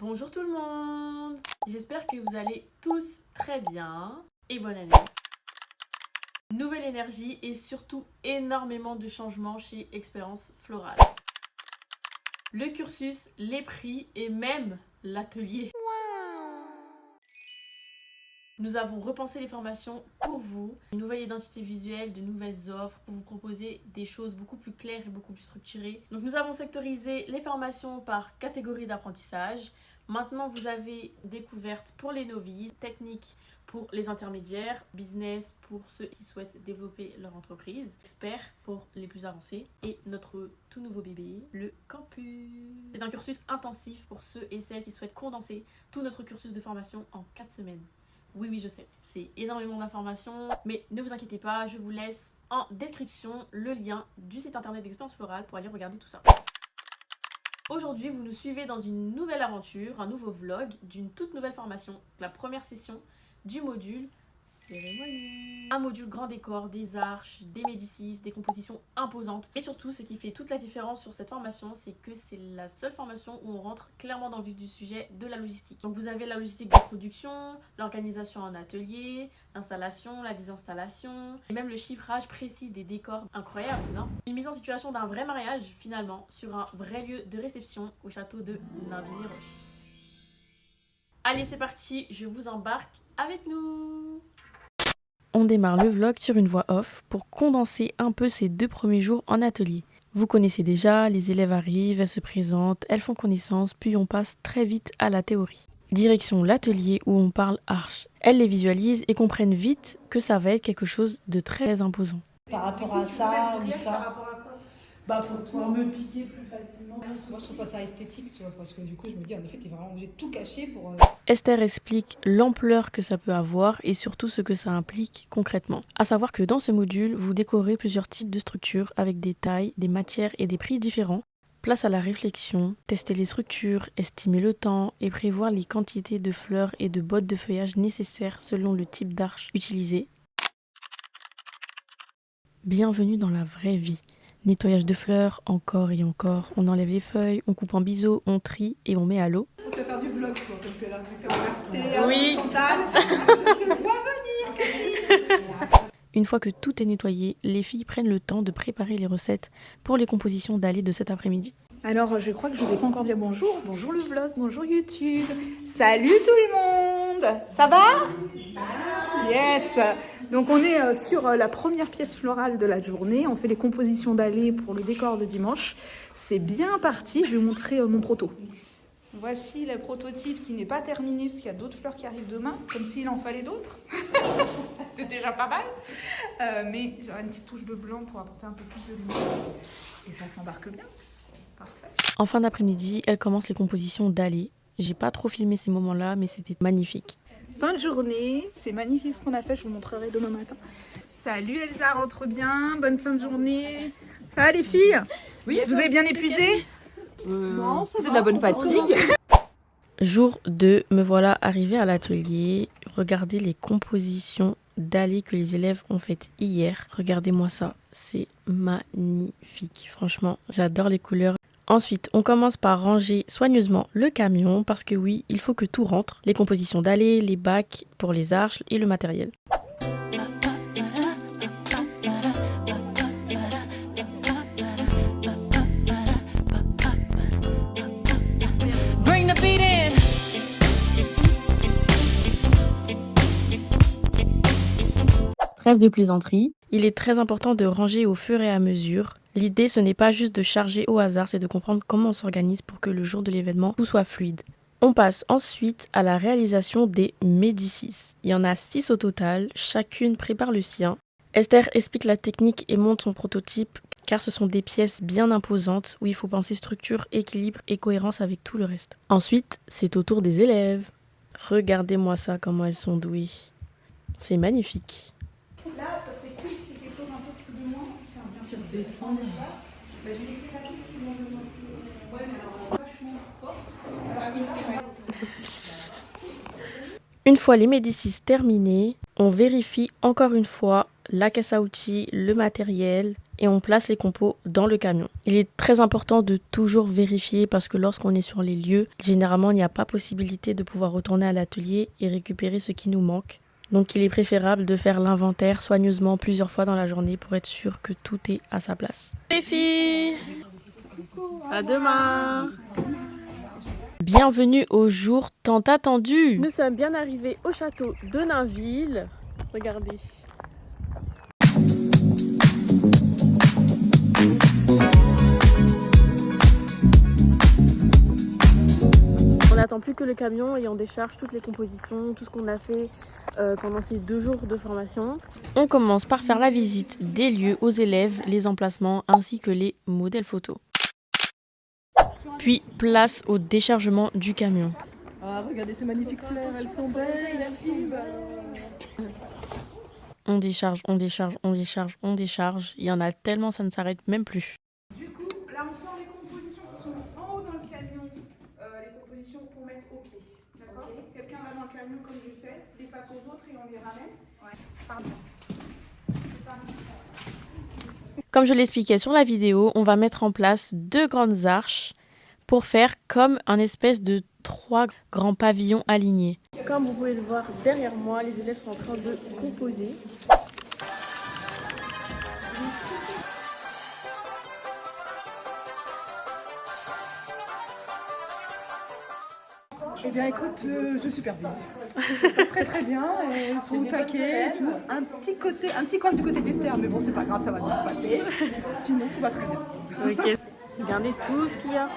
Bonjour tout le monde. J'espère que vous allez tous très bien et bonne année. Nouvelle énergie et surtout énormément de changements chez Expérience Florale. Le cursus, les prix et même l'atelier. Nous avons repensé les formations pour vous, une nouvelle identité visuelle, de nouvelles offres pour vous proposer des choses beaucoup plus claires et beaucoup plus structurées. Donc nous avons sectorisé les formations par catégorie d'apprentissage. Maintenant vous avez découverte pour les novices, techniques pour les intermédiaires, business pour ceux qui souhaitent développer leur entreprise, experts pour les plus avancés et notre tout nouveau bébé, le campus. C'est un cursus intensif pour ceux et celles qui souhaitent condenser tout notre cursus de formation en 4 semaines. Oui, je sais, c'est énormément d'informations, mais ne vous inquiétez pas, je vous laisse en description le lien du site internet d'Expérience Florale pour aller regarder tout ça. Aujourd'hui, vous nous suivez dans une nouvelle aventure, un nouveau vlog d'une toute nouvelle formation, la première session du module cérémonie. Un module grand décor, des arches, des médicis, des compositions imposantes. Et surtout, ce qui fait toute la différence sur cette formation, c'est que c'est la seule formation où on rentre clairement dans le vif du sujet de la logistique. Donc vous avez la logistique de production, l'organisation en atelier, l'installation, la désinstallation, et même le chiffrage précis des décors. Incroyable, non? Une mise en situation d'un vrai mariage, finalement, sur un vrai lieu de réception au château de Nainville-les-Roches. Allez, c'est parti, je vous embarque avec nous. On démarre le vlog sur une voix off pour condenser un peu ces 2 premiers jours en atelier. Vous connaissez déjà, les élèves arrivent, elles se présentent, elles font connaissance, puis on passe très vite à la théorie. Direction l'atelier où on parle arches. Elles les visualisent et comprennent vite que ça va être quelque chose de très imposant. Par rapport à ça ou ça. Par rapport à quoi? Bah pour pouvoir me piquer plus facilement. Moi je trouve pas ça esthétique, tu vois, parce que du coup je me dis en effet t'es vraiment obligé de tout cacher pour... Esther explique l'ampleur que ça peut avoir et surtout ce que ça implique concrètement. À savoir que dans ce module, vous décorez plusieurs types de structures avec des tailles, des matières et des prix différents. Place à la réflexion, tester les structures, estimer le temps et prévoir les quantités de fleurs et de bottes de feuillage nécessaires selon le type d'arche utilisé. Bienvenue dans la vraie vie. Nettoyage de fleurs, encore et encore. On enlève les feuilles, on coupe en biseau, on trie et on met à l'eau. On peut faire du vlog quoi, comme t'es là, t'es Oui. frontal. Je te vois venir, Catherine. Une fois que tout est nettoyé, les filles prennent le temps de préparer les recettes pour les compositions d'allées de cet après-midi. Alors je crois que je vous ai pas encore dit bonjour. Bonjour le vlog, bonjour YouTube. Salut tout le monde. Ça va? Yes. Donc on est sur la première pièce florale de la journée. On fait les compositions d'allées pour le décor de dimanche. C'est bien parti. Je vais vous montrer mon proto. Voici le prototype qui n'est pas terminé parce qu'il y a d'autres fleurs qui arrivent demain, comme s'il en fallait d'autres. C'est déjà pas mal. Mais j'aurai une petite touche de blanc pour apporter un peu plus de lumière. Et ça s'embarque bien. Parfait. En fin d'après-midi, elle commence les compositions d'allées. J'ai pas trop filmé ces moments-là, mais c'était magnifique. Fin de journée, c'est magnifique ce qu'on a fait, je vous montrerai demain matin. Salut Elsa, rentre bien, bonne fin de journée. Ça va les filles? Oui. Vous avez bien épuisé? Non, C'est de la bonne fatigue. Jour 2, me voilà arrivée à l'atelier. Regardez les compositions d'allées que les élèves ont faites hier. Regardez-moi ça, c'est magnifique. Franchement, j'adore les couleurs. Ensuite, on commence par ranger soigneusement le camion parce que oui, il faut que tout rentre. Les compositions d'allées, les bacs pour les arches et le matériel. Trêve de plaisanterie, il est très important de ranger au fur et à mesure. L'idée, ce n'est pas juste de charger au hasard, c'est de comprendre comment on s'organise pour que le jour de l'événement, tout soit fluide. On passe ensuite à la réalisation des médicis. Il y en a 6 au total, chacune prépare le sien. Esther explique la technique et monte son prototype, car ce sont des pièces bien imposantes où il faut penser structure, équilibre et cohérence avec tout le reste. Ensuite, c'est au tour des élèves. Regardez-moi ça, comment elles sont douées. C'est magnifique. Là, ça serait cool qu'il y ait quelque chose un peu plus de moins. Tiens, bien sûr, descendre. J'ai des thématiques qui m'ont donné. Ouais, mais alors vachement forte. Ah oui, c'est vrai. Une fois les médicis terminés, on vérifie encore une fois la caisse à outils, le matériel et on place les compos dans le camion. Il est très important de toujours vérifier parce que lorsqu'on est sur les lieux, généralement il n'y a pas possibilité de pouvoir retourner à l'atelier et récupérer ce qui nous manque. Donc il est préférable de faire l'inventaire soigneusement plusieurs fois dans la journée pour être sûr que tout est à sa place. Les filles, à demain. Bienvenue au jour tant attendu. Nous sommes bien arrivés au château de Nainville. Regardez. On n'attend plus que le camion et on décharge toutes les compositions, tout ce qu'on a fait pendant ces 2 jours de formation. On commence par faire la visite des lieux aux élèves, les emplacements ainsi que les modèles photos. Puis place au déchargement du camion. Ah, regardez ces magnifiques fleurs, elles sont belles. On décharge, on décharge, on décharge, on décharge. Il y en a tellement, ça ne s'arrête même plus. Du coup, là on sort les compositions qui sont en haut dans le camion, les compositions pour mettre au pied. D'accord. Quelqu'un va dans le camion comme je fais, les passe aux autres et on les ramène. Ouais. Pardon. Comme je l'expliquais sur la vidéo, on va mettre en place 2 grandes arches pour faire comme un espèce de 3 grands pavillons alignés. Comme vous pouvez le voir derrière moi, les élèves sont en train de composer. Eh bien écoute, je supervise. Ça se passe très très bien, ils sont au taquet et tout. Un petit coin du côté d'Esther, mais bon c'est pas grave, ça va bien se passer. Sinon tout va très bien. Ok. Regardez tout ce qu'il y a.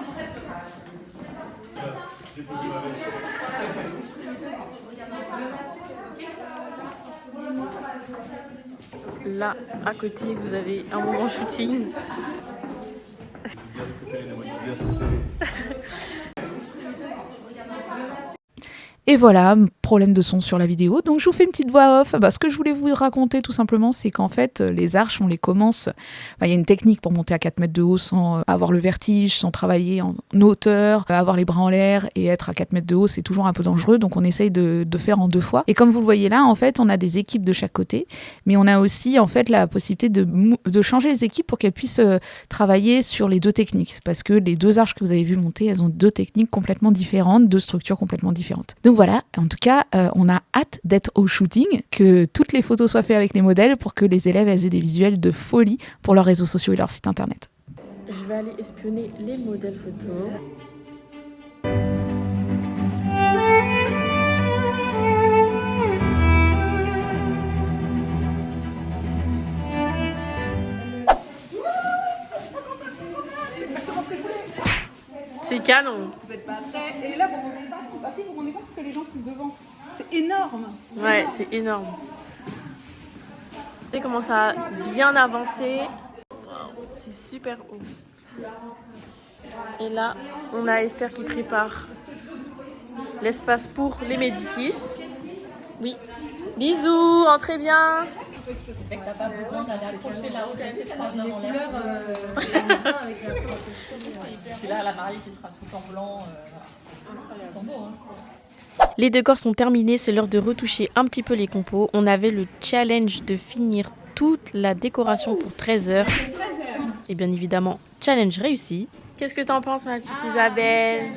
Là, à côté, vous avez un moment shooting. Et voilà, problème de son sur la vidéo, donc je vous fais une petite voix off. Ce que je voulais vous raconter tout simplement, c'est qu'en fait, les arches, on les commence, il y a une technique pour monter à 4 mètres de haut sans avoir le vertige, sans travailler en hauteur, avoir les bras en l'air et être à 4 mètres de haut, c'est toujours un peu dangereux, donc on essaye de faire en 2 fois. Et comme vous le voyez là, en fait, on a des équipes de chaque côté, mais on a aussi en fait la possibilité de changer les équipes pour qu'elles puissent travailler sur les 2 techniques, parce que les 2 arches que vous avez vues monter, elles ont 2 techniques complètement différentes, 2 structures complètement différentes. Donc voilà, en tout cas, on a hâte d'être au shooting, que toutes les photos soient faites avec les modèles pour que les élèves aient des visuels de folie pour leurs réseaux sociaux et leur site internet. Je vais aller espionner les modèles photos. C'est canon. Vous n'êtes pas prêts. Et là, vous rendez pas compte. Ah si, vous rendez compte parce que les gens sont devant. C'est énorme. Ouais, c'est énorme. Vous voyez comment ça a bien avancé. Wow, c'est super haut. Et là, on a Esther qui prépare l'espace pour les Médicis. Oui. Bisous, entrez bien. Fait que t'as pas besoin d'aller accrocher la haute avec les couleurs avec la et puis là la mariée qui sera tout en blanc, ils sont beaux hein. Les décors sont terminés, c'est l'heure de retoucher un petit peu les compos. On avait le challenge de finir toute la décoration pour 13 heures. Et bien évidemment, challenge réussi. Qu'est-ce que tu en penses ma petite Isabelle?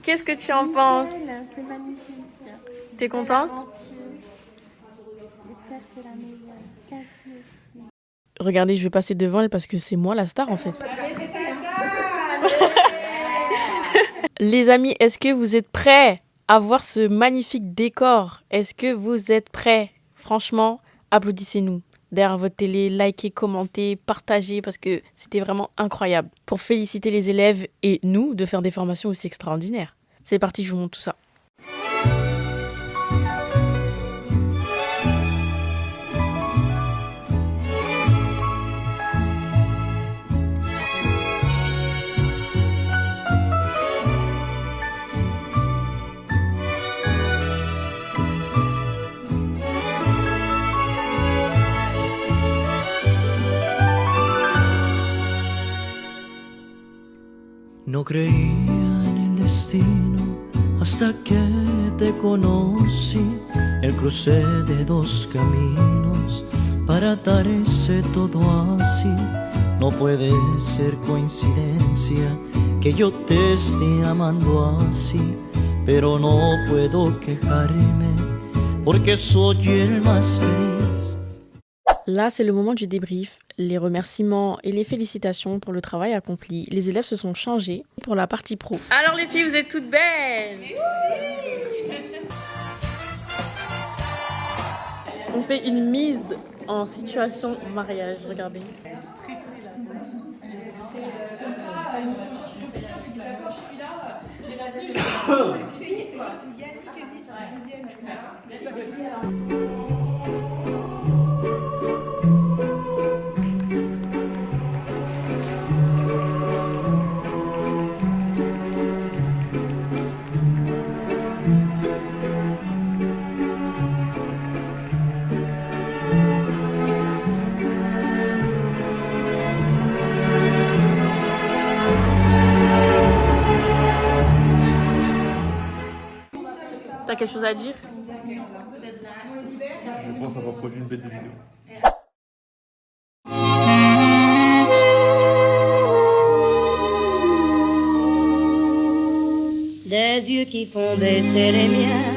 Qu'est-ce que tu en penses? C'est magnifique. T'es contente? Esther, c'est la meilleure. Cassie aussi. Regardez, je vais passer devant elle parce que c'est moi la star en fait. Les amis, est-ce que vous êtes prêts à voir ce magnifique décor? Est-ce que vous êtes prêts? Franchement, applaudissez-nous. Derrière votre télé, likez, commentez, partagez parce que c'était vraiment incroyable. Pour féliciter les élèves et nous de faire des formations aussi extraordinaires. C'est parti, je vous montre tout ça. No creía en el destino hasta que te conocí, el cruce de 2 caminos, para darse todo así. No puede ser coincidencia que yo te esté amando así, pero no puedo quejarme porque soy el más feliz. Là, c'est le moment du débrief, les remerciements et les félicitations pour le travail accompli. Les élèves se sont changés pour la partie pro. Alors les filles, vous êtes toutes belles! On fait une mise en situation mariage, regardez. T'as quelque chose à dire? Je pense avoir produit une bête de vidéo. Des yeux qui font baisser les miens,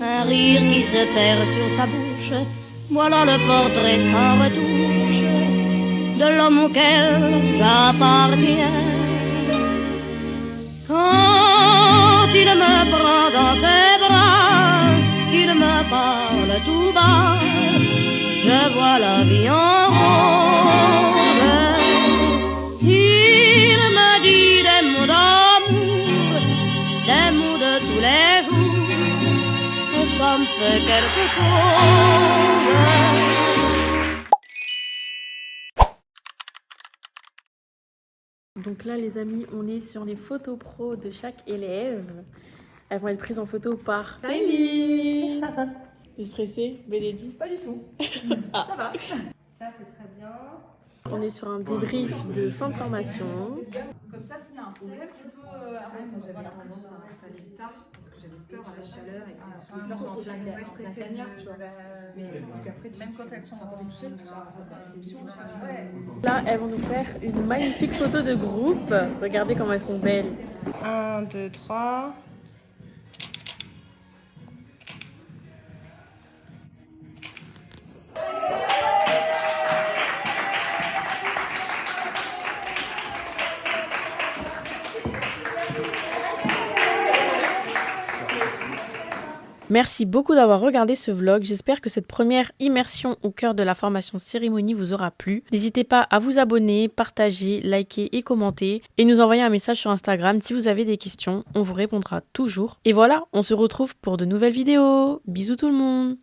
un rire qui se perd sur sa bouche, voilà le portrait sans retouche de l'homme auquel j'appartiens. Quand il me prend dans ses bras, qu'il me parle tout bas, je vois la vie en rose. Il me dit des mots d'amour, des mots de tous les jours, que ça me fait quelque chose. Donc là les amis, on est sur les photos pro de chaque élève. Elles vont être prises en photo par Céline. T'es stressée, Bénédicte? Pas du tout. Ah. Ça va. Ça, c'est très bien. On est sur un débrief de fin de formation. Comme ça, s'il y a un problème, tu peux arrêter. J'avais tendance à installer tard parce que j'avais peur à la chaleur et que je suis stressée. Mais parce qu'après, même quand elles sont tout seules, Là, elles vont nous faire une magnifique photo de groupe. Regardez comment elles sont belles. 1, 2, 3. Merci beaucoup d'avoir regardé ce vlog. J'espère que cette première immersion au cœur de la formation cérémonie vous aura plu. N'hésitez pas à vous abonner, partager, liker et commenter. Et nous envoyer un message sur Instagram si vous avez des questions. On vous répondra toujours. Et voilà, on se retrouve pour de nouvelles vidéos. Bisous tout le monde!